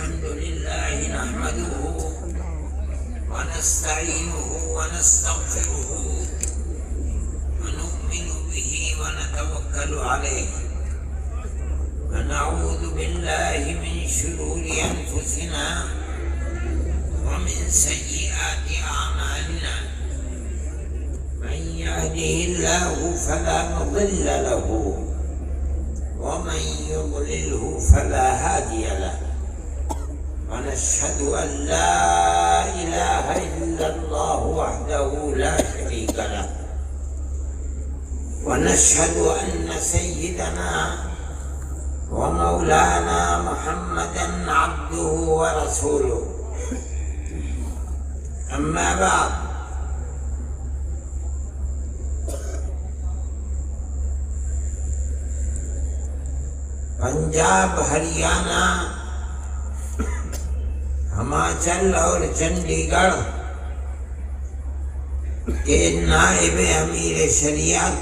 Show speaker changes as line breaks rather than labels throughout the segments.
الحمد لله نحمده ونستعينه ونستغفره ونؤمن به ونتوكل عليه ونعوذ بالله من شرور أنفسنا ومن سيئات أعمالنا من يهده الله فلا مضل له ومن يضلله فلا هادي له ونشهد أن لا إله إلا الله وحده لا شريك له ونشهد أن سيدنا ومولانا محمدا عبده ورسوله أما بعد پنجاب، ہریانہ، ہماچل اور چنڈی گڑھ کے نائب امیر شریعت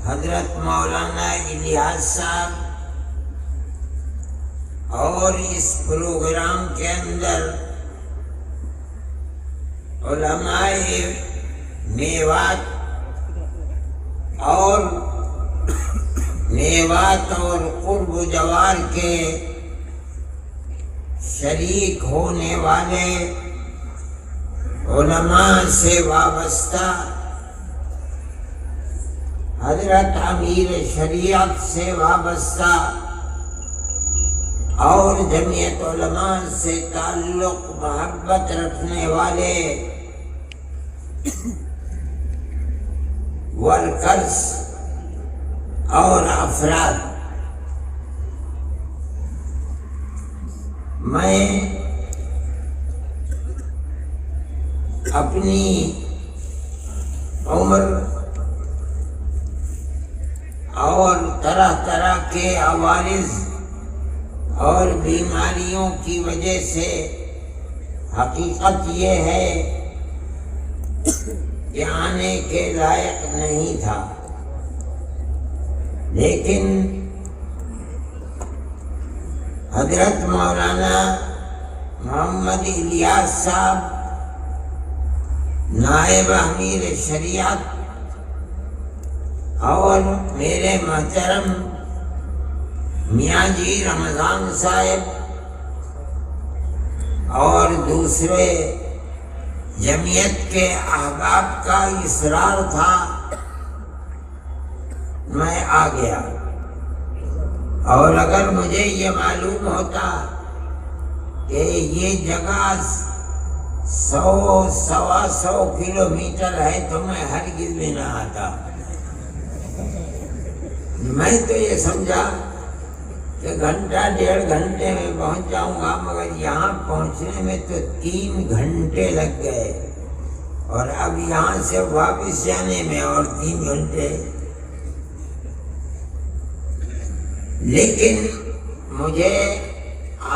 حضرت مولانا الیاس صاحب اور اس پروگرام کے اندر علماء میوات اور قرب و جوار کے شریک ہونے والے علماء سے وابستہ حضرت امیر شریعت سے وابستہ اور جمعیت علماء سے تعلق محبت رکھنے والے ورکرز اور افراد، میں اپنی عمر اور طرح طرح کے عوارض اور بیماریوں کی وجہ سے حقیقت یہ ہے کہ آنے کے لائق نہیں تھا، لیکن حضرت مولانا محمد الیاس صاحب نائب امیر شریعت اور میرے محترم میاں جی رمضان صاحب اور دوسرے جمعیت کے احباب کا اصرار تھا، میں آ گیا۔ اور اگر مجھے یہ معلوم ہوتا کہ یہ جگہ 100-125 کلومیٹر ہے تو میں ہرگز بھی نہ آتا۔ میں تو یہ سمجھا کہ گھنٹہ 1.5 گھنٹے میں پہنچ جاؤں گا، مگر یہاں پہنچنے میں تو 3 گھنٹے لگ گئے، اور اب یہاں سے واپس جانے میں اور 3 گھنٹے۔ لیکن مجھے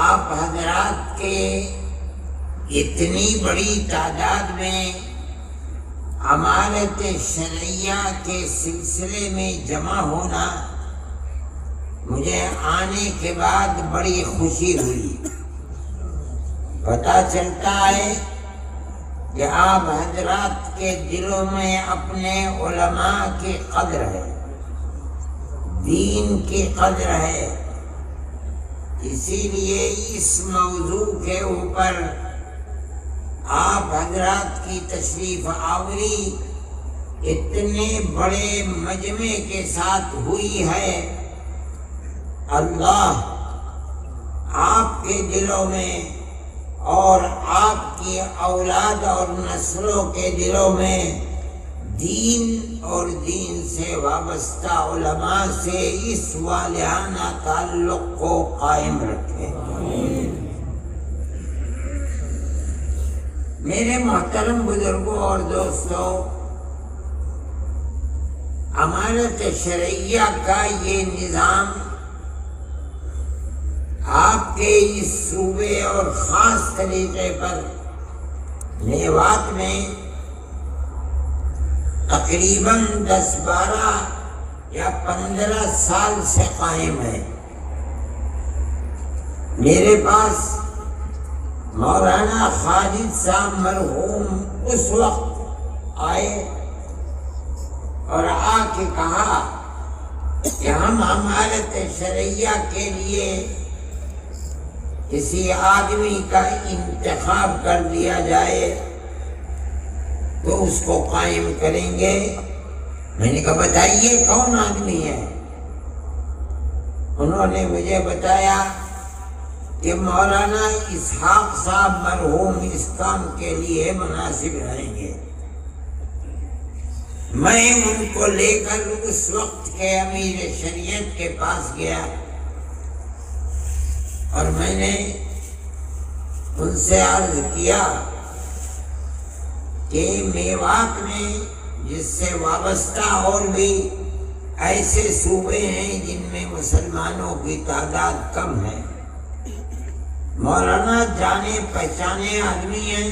آپ حضرات کے اتنی بڑی تعداد میں امارت شرعیہ کے سلسلے میں جمع ہونا مجھے آنے کے بعد بڑی خوشی ہوئی۔ پتہ چلتا ہے کہ آپ حضرات کے دلوں میں اپنے علماء کی قدر ہے، دین کی قدر ہے، اسی لیے اس موضوع کے اوپر آپ حضرات کی تشریف آوری اتنے بڑے مجمع کے ساتھ ہوئی ہے۔ اللہ آپ کے دلوں میں اور آپ کی اولاد اور نسلوں کے دلوں میں دین اور دین سے وابستہ علماء سے اس والہانہ تعلق کو قائم رکھے۔ میرے محترم بزرگوں اور دوستوں، امانت شرعیہ کا یہ نظام آپ کے اس صوبے اور خاص طریقے پر میوات میں تقریباً 10-12 یا 15 سال سے قائم ہے۔ میرے پاس مولانا خالد صاحب مرحوم اس وقت آئے اور آ کے کہا کہ ہم امارت شرعیہ کے لیے کسی آدمی کا انتخاب کر دیا جائے تو اس کو قائم کریں گے۔ میں نے کہا بتائیے کون آدمی ہے؟ انہوں نے مجھے بتایا کہ مولانا اسحاق صاحب مرحوم اس کام کے لیے مناسب رہیں گے۔ میں ان کو لے کر اس وقت کے امیر شریعت کے پاس گیا اور میں نے ان سے عرض کیا کہ میوات میں جس سے وابستہ اور بھی ایسے صوبے ہیں جن میں مسلمانوں کی تعداد کم ہے، مولانا جانے پہچانے آدمی ہیں،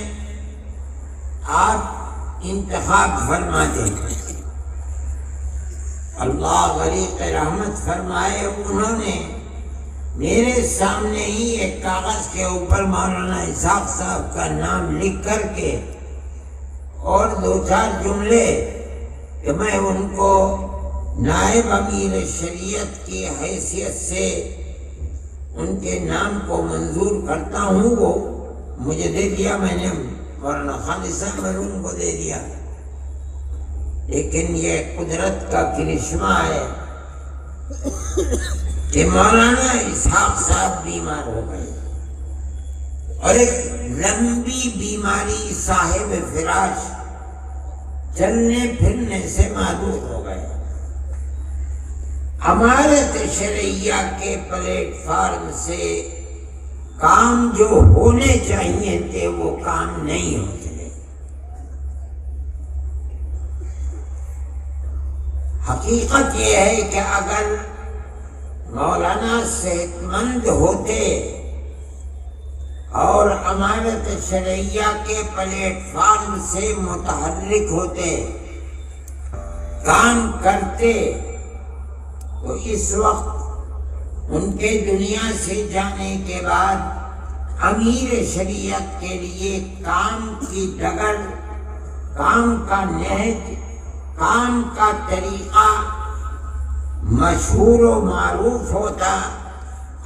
آپ انتخاب فرما دیں۔ اللہ غریق رحمت فرمائے، انہوں نے میرے سامنے ہی ایک کاغذ کے اوپر مولانا اسحاق صاحب کا نام لکھ کر کے اور 2-4 جملے کہ میں ان کو نائب امیر شریعت کی حیثیت سے ان کے نام کو منظور کرتا ہوں، وہ مجھے دے دیا۔ میں نے مولانا خالد صاحب مرحوم کو دے دیا۔ لیکن یہ قدرت کا کرشمہ ہے کہ مولانا اسحاق صاحب بیمار ہو گئے اور ایک لمبی بیماری صاحب فراش، چلنے پھرنے سے معذور ہو گئے۔ امارت شرعیہ کے پلیٹ فارم سے کام جو ہونے چاہیے تھے وہ کام نہیں ہو سکے۔ حقیقت یہ ہے کہ اگر مولانا صحت مند ہوتے اور امارت شرعیہ کے پلیٹ فارم سے متحرک ہوتے، کام کرتے، تو اس وقت ان کے دنیا سے جانے کے بعد امیر شریعت کے لیے کام کی ڈگر، کام کا نہج، کام کا طریقہ مشہور و معروف ہوتا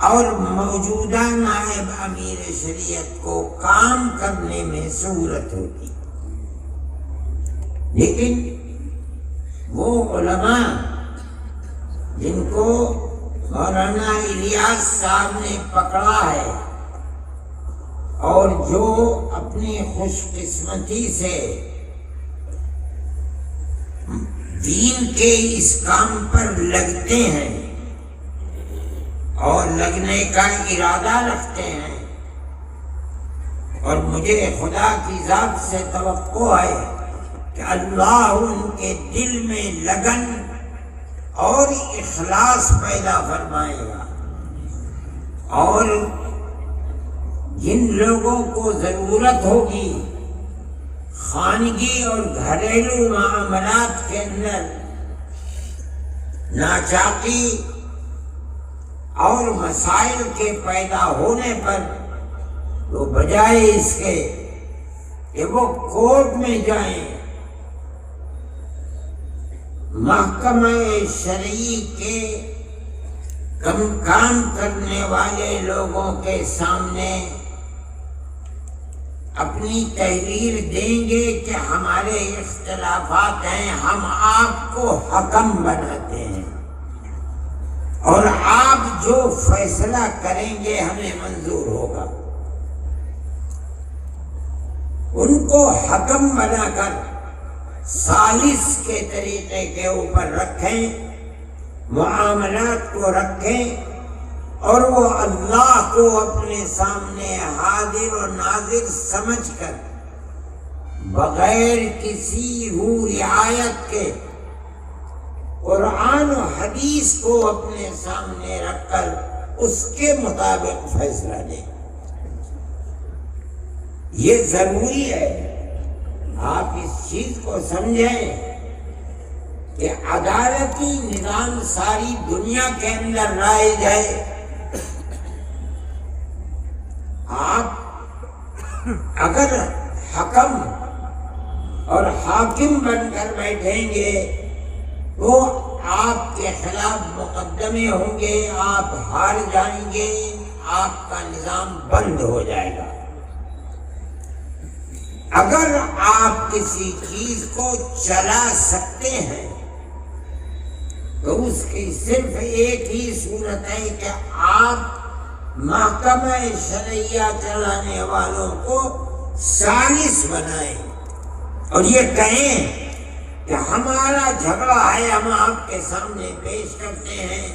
اور موجودہ نائب امیر شریعت کو کام کرنے میں سہولت ہوتی۔ لیکن وہ علماء جن کو مولانا الیاس صاحب نے پکڑا ہے اور جو اپنی خوش قسمتی سے دین کے اس کام پر لگتے ہیں اور لگنے کا ارادہ رکھتے ہیں، اور مجھے خدا کی ذات سے توقع ہے کہ اللہ ان کے دل میں لگن اور اخلاص پیدا فرمائے گا، اور جن لوگوں کو ضرورت ہوگی خانگی اور گھریلو معاملات کے اندر ناچاقی اور مسائل کے پیدا ہونے پر، تو بجائے اس کے کہ وہ کورٹ میں جائیں، محکمہ شرعی کے کام کرنے والے لوگوں کے سامنے اپنی تحریر دیں گے کہ ہمارے اختلافات ہیں، ہم آپ کو حکم بناتے ہیں اور آپ جو فیصلہ کریں گے ہمیں منظور ہوگا۔ ان کو حکم بنا کر ثالث کے طریقے کے اوپر رکھیں، معاملات کو رکھیں، اور وہ اللہ کو اپنے سامنے حاضر و ناظر سمجھ کر بغیر کسی روح رعایت کے قرآن و حدیث کو اپنے سامنے رکھ کر اس کے مطابق فیصلہ دیں۔ یہ ضروری ہے آپ اس چیز کو سمجھیں کہ عدالتی نظام ساری دنیا کے اندر رائج ہے، اگر حکم اور حاکم بن کر بیٹھیں گے تو آپ کے خلاف مقدمے ہوں گے، آپ ہار جائیں گے، آپ کا نظام بند ہو جائے گا۔ اگر آپ کسی چیز کو چلا سکتے ہیں تو اس کی صرف ایک ہی صورت ہے کہ آپ محکمہ شرعیہ چلانے والوں کو ثالث بنائیں اور یہ کہیں کہ ہمارا جھگڑا ہے، ہم آپ کے سامنے پیش کرتے ہیں،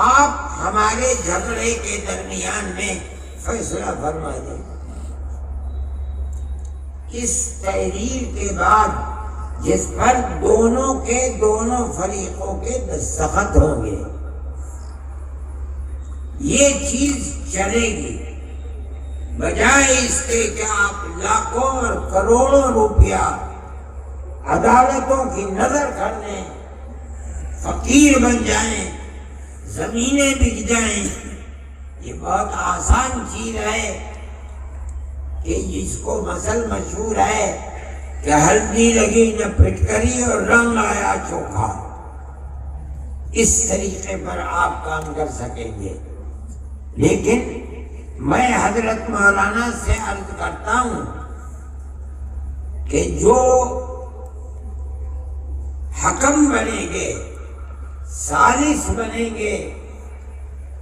آپ ہمارے جھگڑے کے درمیان میں فیصلہ فرما دیں۔ اس تحریر کے بعد جس پر دونوں فریقوں کے دستخط ہوں گے یہ چیز چلے گی، بجائے اس کے کہ آپ لاکھوں اور کروڑوں روپیہ عدالتوں کی نظر کر لیں، فقیر بن جائیں، زمینیں بک جائیں۔ یہ بہت آسان چیز ہے کہ جس کو مثل مشہور ہے کہ ہلدی لگی نہ پھٹکری اور رنگ آیا چوکھا، اس طریقے پر آپ کام کر سکیں گے۔ لیکن میں حضرت مولانا سے عرض کرتا ہوں کہ جو حکم بنیں گے، ثالث بنیں گے،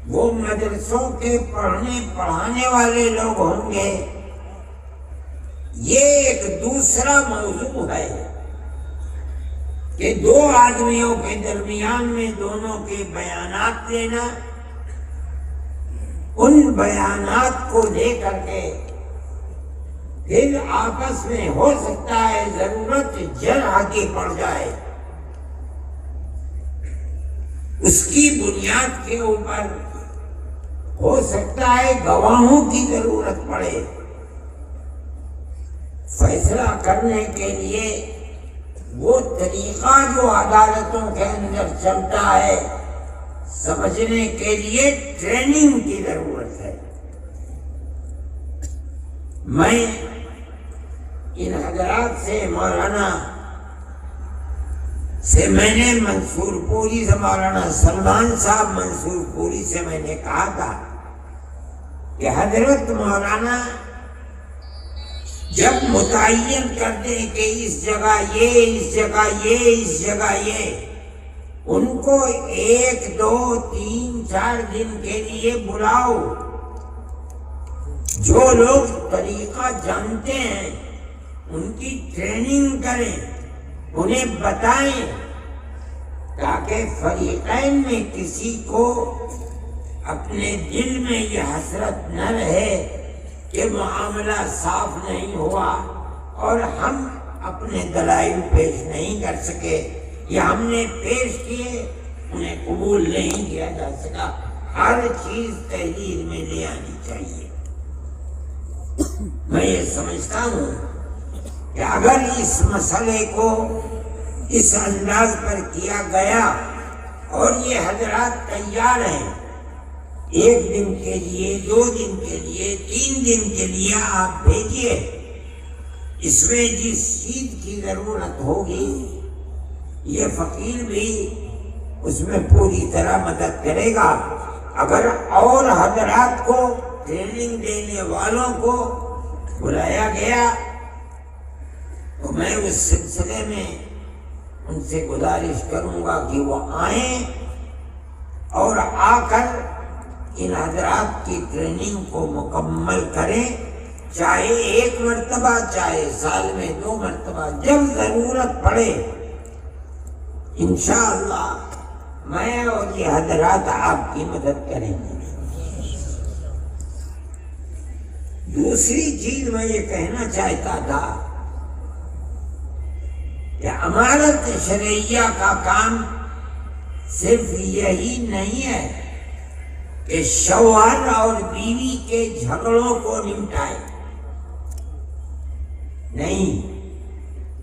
وہ مدرسوں کے پڑھانے والے لوگ ہوں گے۔ یہ ایک دوسرا موضوع ہے کہ دو آدمیوں کے درمیان میں دونوں کے بیانات لینا، ان بیانات کو لے کر کے پھر آپس میں ہو سکتا ہے ضرورت جرح کی پڑ جائے، اس کی بنیاد کے اوپر ہو سکتا ہے گواہوں کی ضرورت پڑے۔ فیصلہ کرنے کے لیے وہ طریقہ جو عدالتوں کے اندر چلتا ہے سمجھنے کے لیے ٹریننگ کی ضرورت ہے۔ میں ان حضرات سے مولانا سے میں نے منصور پوری سے مولانا سلمان صاحب منصور پوری سے میں نے کہا تھا کہ حضرت مولانا جب متعین کر دیں کہ اس جگہ یہ، اس جگہ یہ، اس جگہ یہ، ان کو 1 2 3 4 دن کے لیے بلاؤ، جو لوگ طریقہ جانتے ہیں ان کی ٹریننگ کریں، انہیں بتائیں، تاکہ فریقین میں کسی کو اپنے دل میں یہ حسرت نہ رہے کہ معاملہ صاف نہیں ہوا اور ہم اپنے دلائل پیش نہیں کر سکے، یا ہم نے پیش کیے انہیں قبول نہیں کیا جا سکا۔ ہر چیز تحریر میں لے آنی چاہیے۔ میں یہ سمجھتا ہوں کہ اگر اس مسئلے کو اس انداز پر کیا گیا اور یہ حضرات تیار ہیں 1 دن کے لیے، 2 دن کے لیے، 3 دن کے لیے آپ بھیجیے، اس میں جس چیز کی ضرورت ہوگی یہ فقیر بھی اس میں پوری طرح مدد کرے گا۔ اگر اور حضرات کو ٹریننگ دینے والوں کو بلایا گیا تو میں اس سلسلے میں ان سے گزارش کروں گا کہ وہ آئیں اور آ کر ان حضرات کی ٹریننگ کو مکمل کریں، چاہے 1 مرتبہ، چاہے سال میں 2 مرتبہ، جب ضرورت پڑے انشاءاللہ میں اور یہ حضرات آپ کی مدد کریں گے۔ دوسری چیز میں یہ کہنا چاہتا تھا کہ امارت شرعیہ کا کام صرف یہی نہیں ہے کہ شوہر اور بیوی کے جھگڑوں کو نمٹائے، نہیں،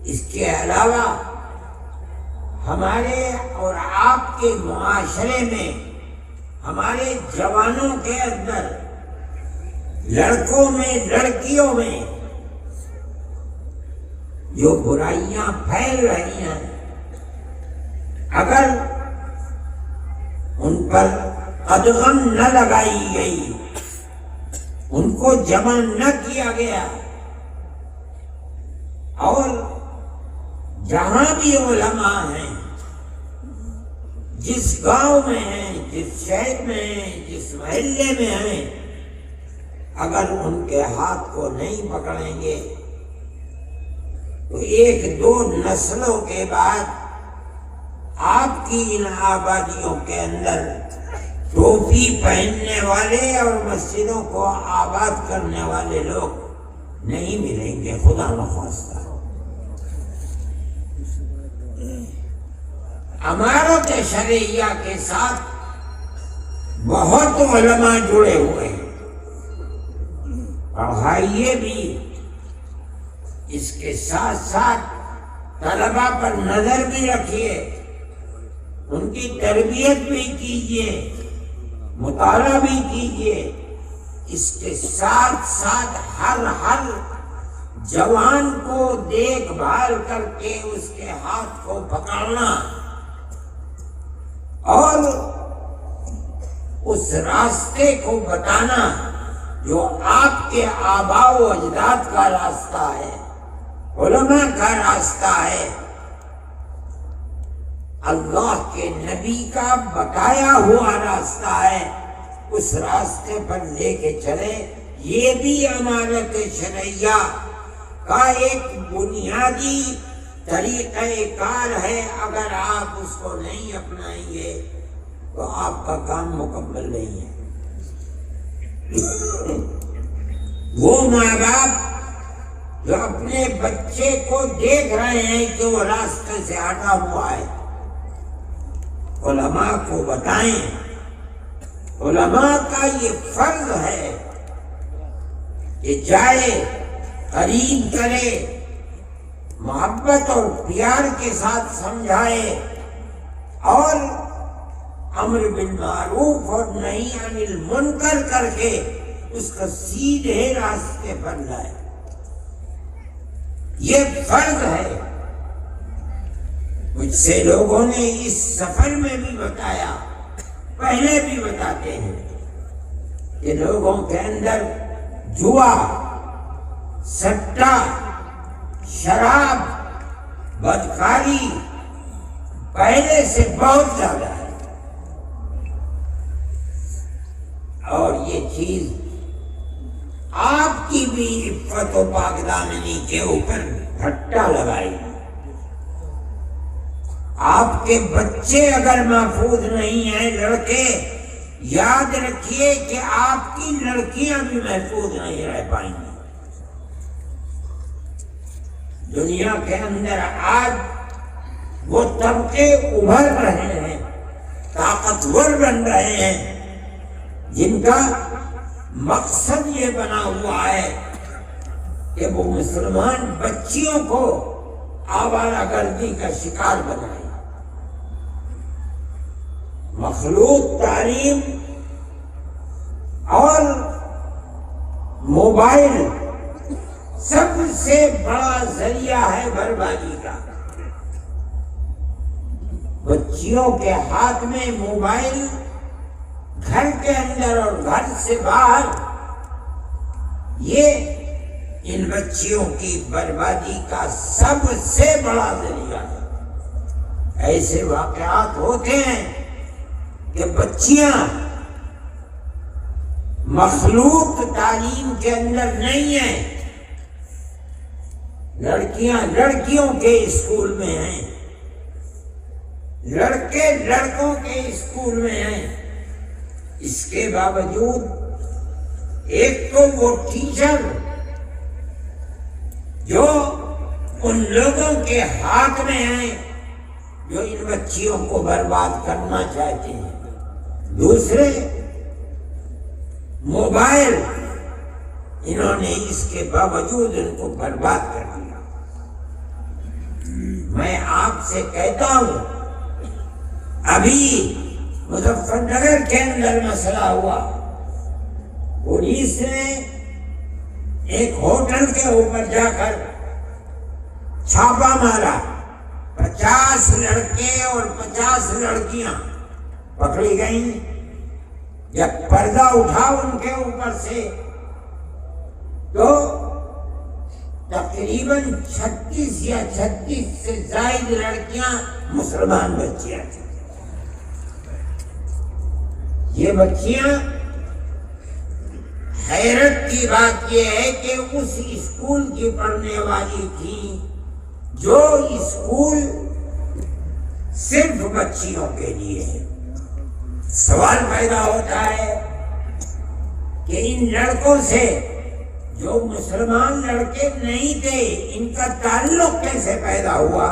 اس کے علاوہ ہمارے اور آپ کے معاشرے میں، ہمارے جوانوں کے اندر لڑکوں میں لڑکیوں میں جو برائیاں پھیل رہی ہیں، اگر ان پر قدغن نہ لگائی گئی، ان کو جمع نہ کیا گیا، اور جہاں بھی علماء ہیں، جس گاؤں میں ہیں، جس شہر میں ہیں، جس محلے میں ہیں، اگر ان کے ہاتھ کو نہیں پکڑیں گے تو ایک دو نسلوں کے بعد آپ کی ان آبادیوں کے اندر ٹوپی پہننے والے اور مسجدوں کو آباد کرنے والے لوگ نہیں ملیں گے، خدا نخواستہ۔ امارت شرعیہ کے ساتھ بہت علماء جڑے ہوئے ہیں، پڑھائیے بھی، اس کے ساتھ ساتھ طلباء پر نظر بھی رکھیے، ان کی تربیت بھی کیجیے، مطالعہ بھی کیجیے، اس کے ساتھ ساتھ ہر جوان کو دیکھ بھال کر کے اس کے ہاتھ کو پکڑنا اور اس راستے کو بتانا جو آپ کے آباء و اجداد کا راستہ ہے، علماء کا راستہ ہے، اللہ کے نبی کا بتایا ہوا راستہ ہے، اس راستے پر لے کے چلے۔ یہ بھی امانت شرعیہ کا ایک بنیادی طریقہ کار ہے، اگر آپ اس کو نہیں اپنائیں گے تو آپ کا کام مکمل نہیں ہے۔ وہ ماں باپ جو اپنے بچے کو دیکھ رہے ہیں کہ وہ راستے سے ہٹا ہوا ہے، علماء کو بتائیں، علماء کا یہ فرض ہے کہ جائے، قریب کرے، محبت اور پیار کے ساتھ سمجھائے، اور امر بالمعروف اور نہی عن المنکر کر کے اس کو سیدھے راستے پر لائے۔ یہ فرض ہے۔ مجھ سے لوگوں نے اس سفر میں بھی بتایا، پہلے بھی بتاتے ہیں کہ لوگوں کے اندر جوا، سٹا، شراب، بدکاری پہلے سے بہت زیادہ ہے، اور یہ چیز آپ کی بھی عفت و پاکدامنی کے اوپر گھٹا لگائی۔ آپ کے بچے اگر محفوظ نہیں ہیں، لڑکے، یاد رکھیے کہ آپ کی لڑکیاں بھی محفوظ نہیں رہ پائیں گی۔ دنیا کے اندر آج وہ طبقے ابھر رہے ہیں، طاقتور بن رہے ہیں، جن کا مقصد یہ بنا ہوا ہے کہ وہ مسلمان بچیوں کو آوارہ گردی کا شکار بنائے۔ مخلوط تعلیم اور موبائل سب سے بڑا ذریعہ ہے بربادی کا۔ بچیوں کے ہاتھ میں موبائل، گھر کے اندر اور گھر سے باہر، یہ ان بچیوں کی بربادی کا سب سے بڑا ذریعہ ہے۔ ایسے واقعات ہوتے ہیں کہ بچیاں مخلوط تعلیم کے اندر نہیں ہیں، لڑکیاں لڑکیوں کے اسکول میں ہیں، لڑکے لڑکوں کے اسکول میں ہیں۔ اس کے باوجود ایک تو وہ ٹیچر جو ان لوگوں کے ہاتھ میں ہیں جو ان بچیوں کو برباد کرنا چاہتے ہیں، دوسرے موبائل، انہوں نے اس کے باوجود ان کو برباد کر دیا۔ میں آپ سے کہتا ہوں، ابھی مظفر نگر کے اندر مسئلہ ہوا، پولیس نے ایک ہوٹل کے اوپر جا کر چھاپا مارا، 50 لڑکے اور 50 لڑکیاں پکڑی گئیں۔ جب پردہ اٹھا ان کے اوپر سے تو تقریباً 36 یا 36 سے زائد لڑکیاں مسلمان بچیاں تھیں۔ یہ بچیاں، حیرت کی بات یہ ہے کہ اس اسکول کی پڑھنے والی تھیں جو اسکول صرف بچیوں کے لیے ہے۔ سوال پیدا ہوتا ہے کہ ان لڑکوں سے جو مسلمان لڑکے نہیں تھے، ان کا تعلق کیسے پیدا ہوا؟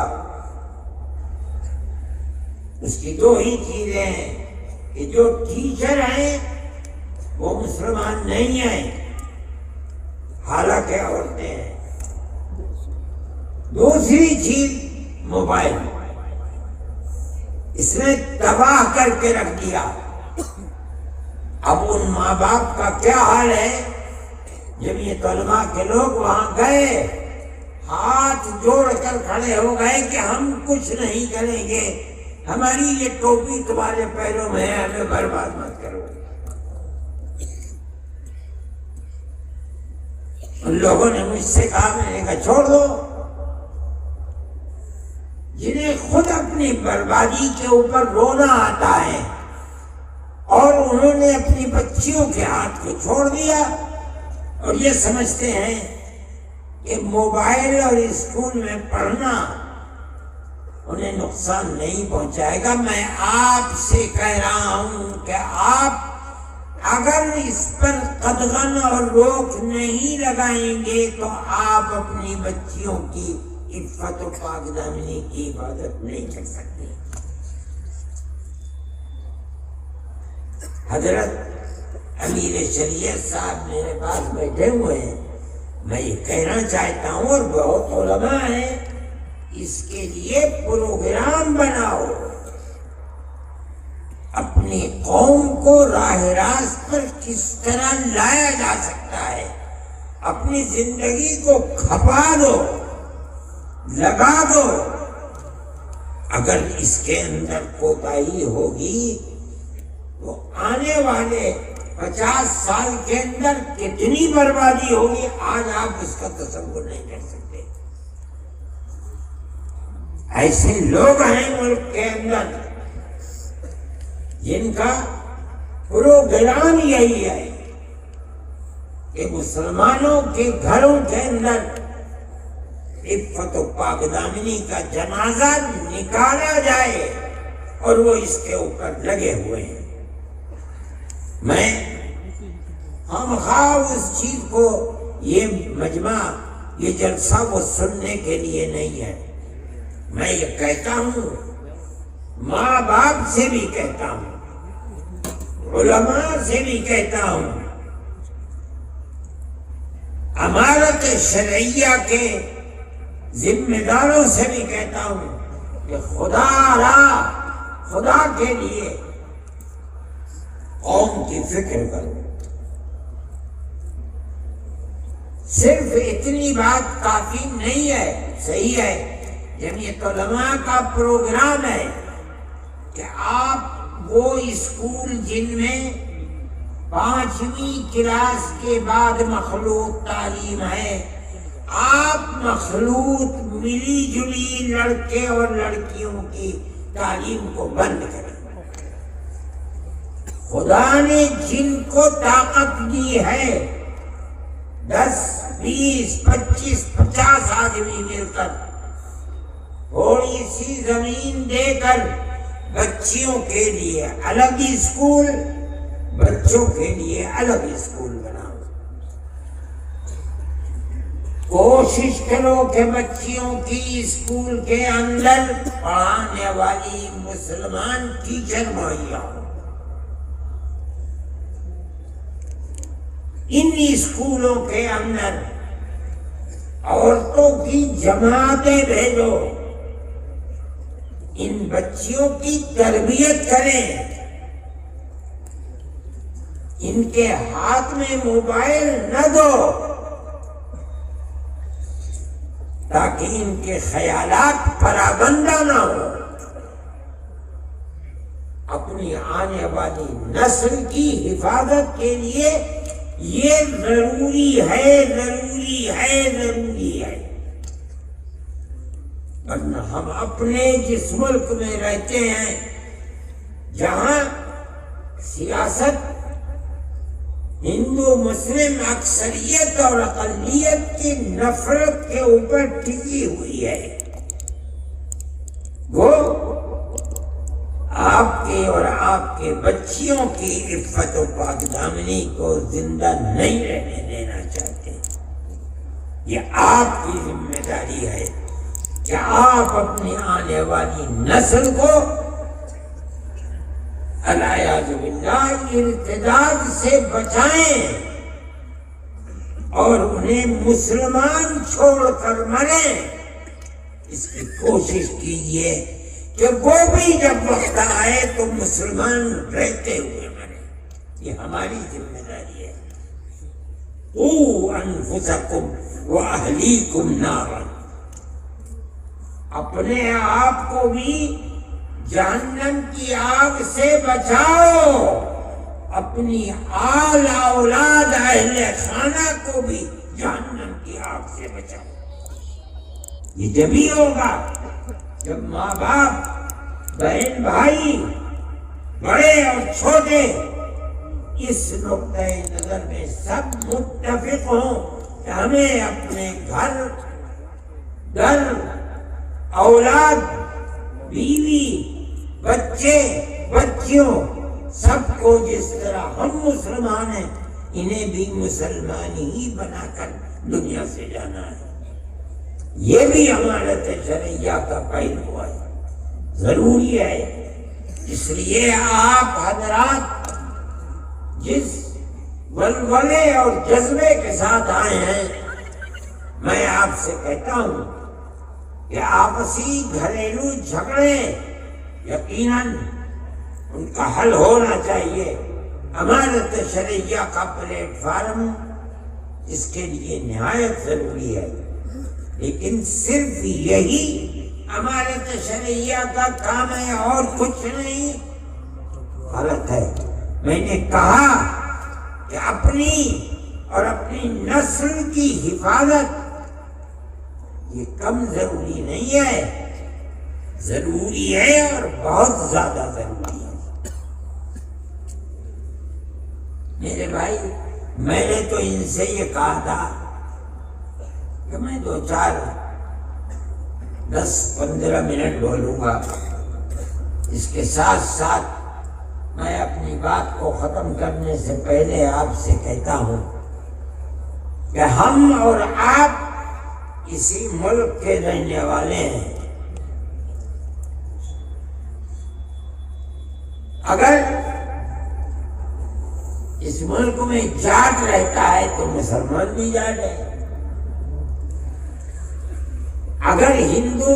اس کی دو ہی چیزیں ہیں کہ جو ٹیچر ہیں وہ مسلمان نہیں ہیں، حالانکہ عورتیں ہیں۔ دوسری چیز موبائل، اس نے تباہ کر کے رکھ دیا۔ اب ان ماں باپ کا کیا حال ہے؟ جمعیت علماء کے لوگ وہاں گئے، ہاتھ جوڑ کر کھڑے ہو گئے کہ ہم کچھ نہیں کریں گے، ہماری یہ ٹوپی تمہارے پیروں میں ہے، ہمیں برباد مت کرو۔ ان لوگوں نے مجھ سے کہا، میں نے کہا چھوڑ دو۔ جنہیں خود اپنی بربادی کے اوپر رونا آتا ہے اور انہوں نے اپنی بچیوں کے ہاتھ کو چھوڑ دیا اور یہ سمجھتے ہیں کہ موبائل اور اسکول میں پڑھنا انہیں نقصان نہیں پہنچائے گا۔ میں آپ سے کہہ رہا ہوں کہ آپ اگر اس پر قدغن اور روک نہیں لگائیں گے تو آپ اپنی بچیوں کی عفت و پاک دامنی کی حفاظت نہیں کر سکتے۔ حضرت امیر شریعت صاحب میرے پاس بیٹھے ہوئے ہیں، میں یہ کہنا چاہتا ہوں، اور بہت علماء ہیں، اس کے لیے پروگرام بناؤ، اپنی قوم کو راہ راست پر کس طرح لایا جا سکتا ہے، اپنی زندگی کو کھپا دو، لگا دو۔ اگر اس کے اندر کوتاہی ہوگی تو آنے والے 50 سال کے اندر کتنی بربادی ہوگی، آج آپ اس کا تصور نہیں کر سکتے۔ ایسے لوگ ہیں ملک کے اندر جن کا پروگرام یہی ہے کہ مسلمانوں کے گھروں کے اندر عفت و پاک دامنی کا جنازہ نکالا جائے، اور وہ اس کے اوپر لگے ہوئے ہیں۔ میں خواہ اس چیز کو، یہ مجمع، یہ جلسہ وہ سننے کے لیے نہیں ہے، میں یہ کہتا ہوں، ماں باپ سے بھی کہتا ہوں، علماء سے بھی کہتا ہوں، امارت شرعیہ کے ذمہ داروں سے بھی کہتا ہوں کہ خدا کے لیے قوم کی فکر کرو۔ صرف اتنی بات کافی نہیں ہے، صحیح ہے، جمعیت علماء کا پروگرام ہے کہ آپ وہ اسکول جن میں 5ویں کلاس کے بعد مخلوط تعلیم ہے، آپ مخلوط ملی جلی لڑکے اور لڑکیوں کی تعلیم کو بند کریں۔ خدا نے جن کو طاقت دی ہے، 10 20 25 50 آدمی مل کر تھوڑی سی زمین دے کر بچیوں کے لیے الگ اسکول، بچوں کے لیے الگ اسکول بناؤ۔ کوشش کرو کہ بچیوں کی اسکول کے اندر پڑھانے والی مسلمان ٹیچر مہیا ہو۔ ان اسکولوں کے اندر عورتوں کی جماعتیں بھیجو، ان بچیوں کی تربیت کریں۔ ان کے ہاتھ میں موبائل نہ دو تاکہ ان کے خیالات پرابندہ نہ ہو۔ اپنی آنے والی نسل کی حفاظت کے لیے یہ ضروری ہے، ضروری ہے، ضروری ہے۔ ورنہ ہم اپنے جس ملک میں رہتے ہیں جہاں سیاست ہندو مسلم اکثریت اور اقلیت کی نفرت کے اوپر ٹکی ہوئی ہے، وہ آپ کے اور آپ کے بچیوں کی عفت و پاک دامنی کو زندہ نہیں رہنے دینا چاہتے۔ یہ آپ کی ذمہ داری ہے کہ آپ اپنی آنے والی نسل کو الیاذ باللہ ارتداد سے بچائیں اور انہیں مسلمان چھوڑ کر مریں۔ اس کی کوشش کیجیے کہ وہ بھی جب وقت آئے تو مسلمان رہتے ہوئے مریں۔ یہ ہماری ذمہ داری ہے۔ قوا انفسکم واہلیکم نارا، اپنے آپ کو بھی جہنم کی آگ سے بچاؤ، اپنی آل اولاد اہل خانہ کو بھی جہنم کی آگ سے بچاؤ۔ یہ جبھی ہوگا جب ماں باپ، بہن بھائی، بڑے اور چھوٹے اس نقطۂ نظر میں سب متفق ہوں کہ ہمیں اپنے گھر، اولاد، بیوی، بچے، بچیوں، سب کو جس طرح ہم مسلمان ہیں انہیں بھی مسلمان ہی بنا کر دنیا سے جانا ہے۔ یہ بھی امانت شرعیہ کا پہلو ہے، ضروری ہے۔ اس لیے آپ حضرات جس ولولے اور جذبے کے ساتھ آئے ہیں، میں آپ سے کہتا ہوں کہ آپسی گھریلو جھگڑے یقیناً ان کا حل ہونا چاہیے۔ امانت شرعیہ کا پلیٹ فارم اس کے لیے نہایت ضروری ہے، لیکن صرف یہی امانت شرعیہ کا کام ہے اور کچھ نہیں، غلط ہے۔ میں نے کہا کہ اپنی اور اپنی نسل کی حفاظت یہ کم ضروری نہیں ہے، ضروری ہے اور بہت زیادہ ضروری ہے۔ میرے بھائی، میں نے تو ان سے یہ کہا تھا کہ میں 10-15 منٹ بولوں گا، اس کے ساتھ ساتھ میں اپنی بات کو ختم کرنے سے پہلے آپ سے کہتا ہوں کہ ہم اور آپ اسی ملک کے رہنے والے ہیں۔ اگر اس ملک میں جاٹ رہتا ہے تو مسلمان بھی جاٹ ہے، اگر ہندو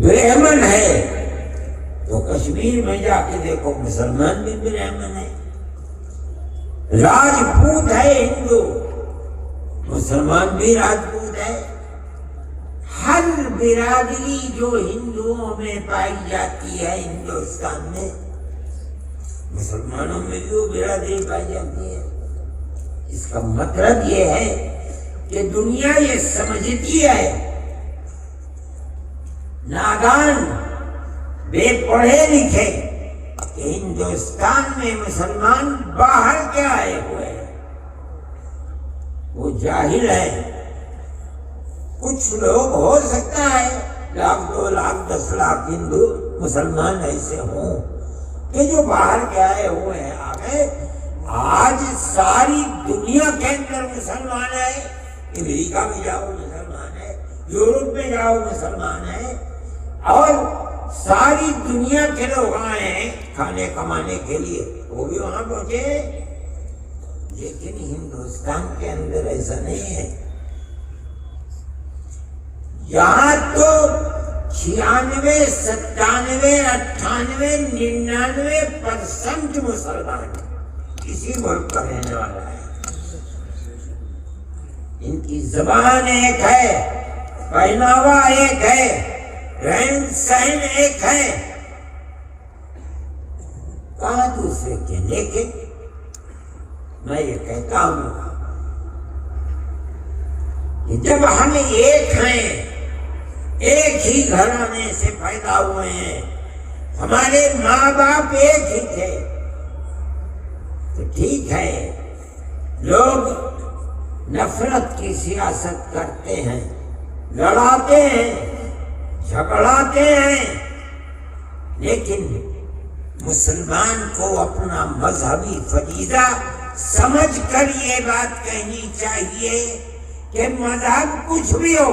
برہمن ہے تو کشمیر میں جا کے دیکھو مسلمان بھی برہمن ہے، راجپوت ہے ہندو، مسلمان بھی راجپوت ہے۔ ہر برادری جو ہندوؤں میں پائی جاتی ہے ہندوستان میں، مسلمانوں میں بھی وہ برادری پائی جاتی ہے۔ اس کا مطلب یہ ہے کہ دنیا یہ سمجھتی ہے نادان، بے پڑھے لکھے کہ ہندوستان میں مسلمان باہر کے آئے ہوئے ہیں، وہ جاہل ہے۔ کچھ لوگ ہو سکتا ہے 1,00,000 2 لاکھ 10 لاکھ ہندو مسلمان ایسے ہوں کہ جو باہر کے آئے ہوئے ہیں، آگے آج ساری دنیا کے اندر مسلمان ہے، امریکہ میں جاؤ مسلمان ہے، یورپ میں جاؤ مسلمان ہے، اور ساری دنیا کے لوگ آئے ہیں کھانے کمانے کے لیے، وہ بھی وہاں پہنچے۔ لیکن ہندوستان کے اندر ایسا نہیں ہے۔ یہاں تو 96, 97, 98, 99% مسلمان کسی ملک کا رہنے والا ہے. ان کی زبان ایک ہے، پہناوا ایک ہے، رہن سہن ایک ہے، کہاں دوسرے کے. لیکن میں یہ کہتا ہوں کہ جب ہم ایک ہیں، ایک ہی گھرانے سے پیدا ہوئے ہیں، ہمارے ماں باپ ایک ہی تھے، تو ٹھیک ہے لوگ نفرت کی سیاست کرتے ہیں، لڑاتے ہیں، جھگڑاتے ہیں، لیکن مسلمان کو اپنا مذہبی فریضہ سمجھ کر یہ بات کہنی چاہیے کہ مذہب کچھ بھی ہو،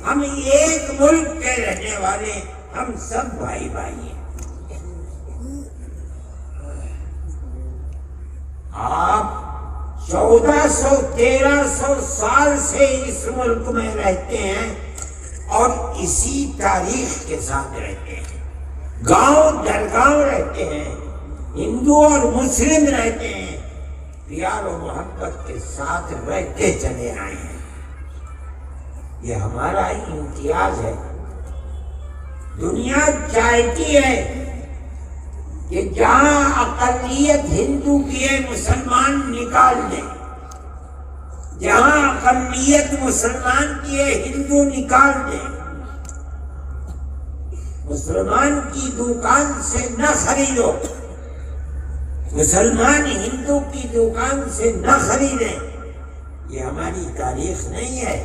ہم ایک ملک کے رہنے والے، ہم سب بھائی بھائی ہیں. آپ 1400 1300 سال سے اس ملک میں رہتے ہیں اور اسی تاریخ کے ساتھ رہتے ہیں. گاؤں در گاؤں رہتے ہیں، ہندو اور مسلم رہتے ہیں، پیار و محبت کے ساتھ رہتے چلے آئے ہیں. یہ ہمارا امتیاز ہے. دنیا چاہتی ہے کہ جہاں اقلیت ہندو کی ہے مسلمان نکال دیں، جہاں اقلیت مسلمان کی ہے ہندو نکال دیں. مسلمان کی دکان سے نہ خریدو، مسلمان ہندو کی دکان سے نہ خریدیں. یہ ہماری تاریخ نہیں ہے.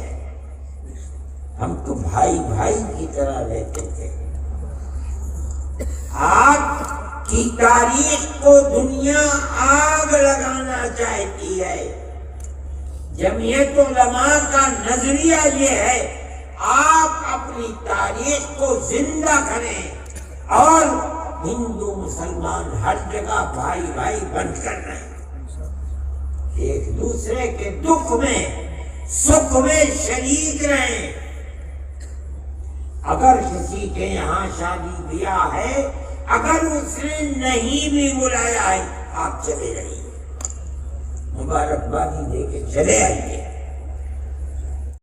ہم تو بھائی بھائی کی طرح رہتے تھے. آگ کی تاریخ کو دنیا آگ لگانا چاہتی ہے. جمعیت علماء کا نظریہ یہ ہے آپ اپنی تاریخ کو زندہ کریں اور ہندو مسلمان ہر جگہ بھائی بھائی بن کر رہیں، ایک دوسرے کے دکھ میں سکھ میں شریک رہیں. اگر کسی کے یہاں شادی بیاہ ہے، اگر اس نے نہیں بھی بلایا ہے، آپ چلے رہیے، مبارکبادی دے کے چلے آئیے.